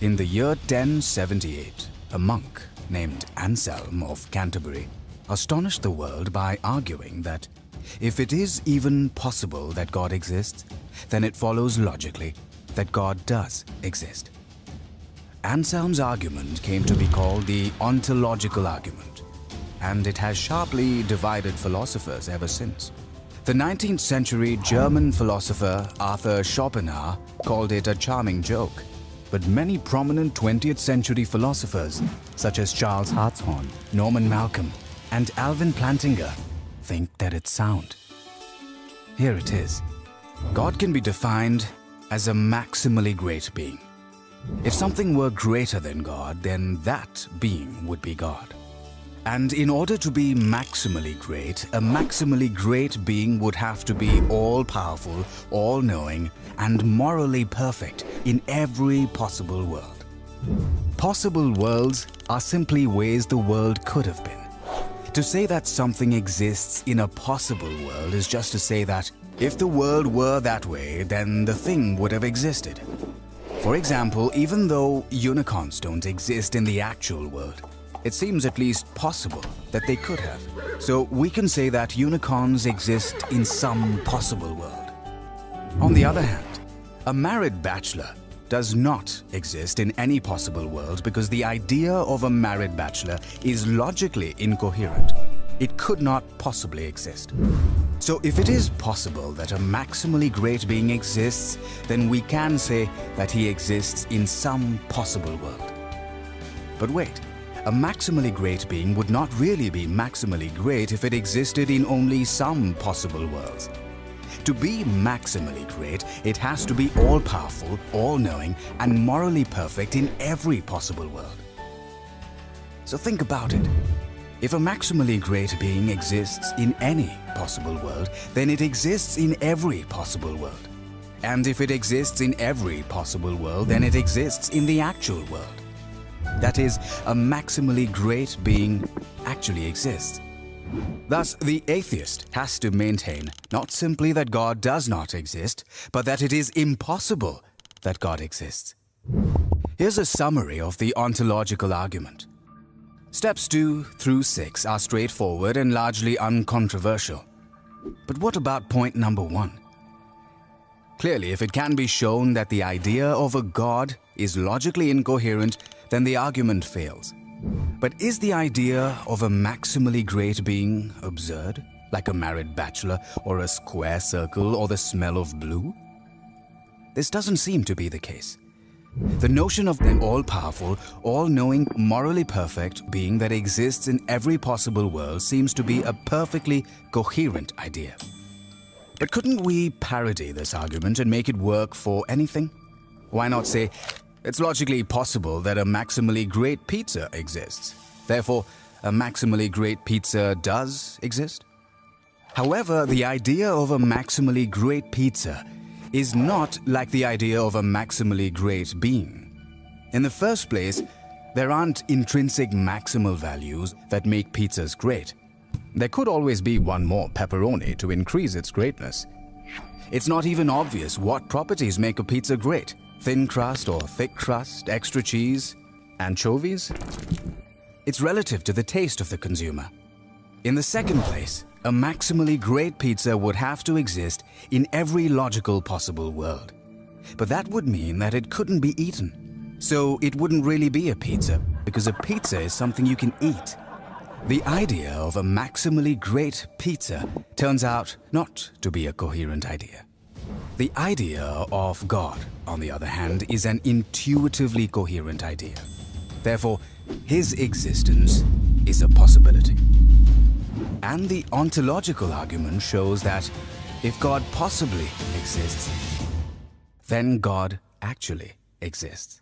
In the year 1078, a monk named Anselm of Canterbury astonished the world by arguing that if it is even possible that God exists, then it follows logically that God does exist. Anselm's argument came to be called the Ontological Argument, and it has sharply divided philosophers ever since. The 19th century German philosopher Arthur Schopenhauer called it a charming joke, but many prominent 20th century philosophers such as Charles Hartshorne, Norman Malcolm, and Alvin Plantinga think that it's sound. Here it is. God can be defined as a maximally great being. If something were greater than God, then that being would be God. And in order to be maximally great, a maximally great being would have to be all-powerful, all-knowing, and morally perfect in every possible world. Possible worlds are simply ways the world could have been. To say that something exists in a possible world is just to say that if the world were that way, then the thing would have existed. For example, even though unicorns don't exist in the actual world, it seems at least possible that they could have. So we can say that unicorns exist in some possible world. On the other hand, a married bachelor does not exist in any possible world because the idea of a married bachelor is logically incoherent. It could not possibly exist. So if it is possible that a maximally great being exists, then we can say that he exists in some possible world. But wait, a maximally great being would not really be maximally great if it existed in only some possible worlds. To be maximally great, it has to be all-powerful, all-knowing, and morally perfect in every possible world. So think about it. If a maximally great being exists in any possible world, then it exists in every possible world. And if it exists in every possible world, then it exists in the actual world. That is, a maximally great being actually exists. Thus, the atheist has to maintain not simply that God does not exist, but that it is impossible that God exists. Here's a summary of the ontological argument. Steps 2 through 6 are straightforward and largely uncontroversial. But what about point number 1? Clearly, if it can be shown that the idea of a God is logically incoherent, then the argument fails. But is the idea of a maximally great being absurd, like a married bachelor or a square circle or the smell of blue? This doesn't seem to be the case. The notion of an all-powerful, all-knowing, morally perfect being that exists in every possible world seems to be a perfectly coherent idea. But couldn't we parody this argument and make it work for anything? Why not say, it's logically possible that a maximally great pizza exists. Therefore, a maximally great pizza does exist? However, the idea of a maximally great pizza is not like the idea of a maximally great being. In the first place, there aren't intrinsic maximal values that make pizzas great. There could always be one more pepperoni to increase its greatness. It's not even obvious what properties make a pizza great. Thin crust or thick crust, extra cheese, anchovies? It's relative to the taste of the consumer. In the second place, a maximally great pizza would have to exist in every logical possible world. But that would mean that it couldn't be eaten. So it wouldn't really be a pizza, because a pizza is something you can eat. The idea of a maximally great pizza turns out not to be a coherent idea. The idea of God, on the other hand, is an intuitively coherent idea. Therefore, his existence is a possibility. And the ontological argument shows that if God possibly exists, then God actually exists.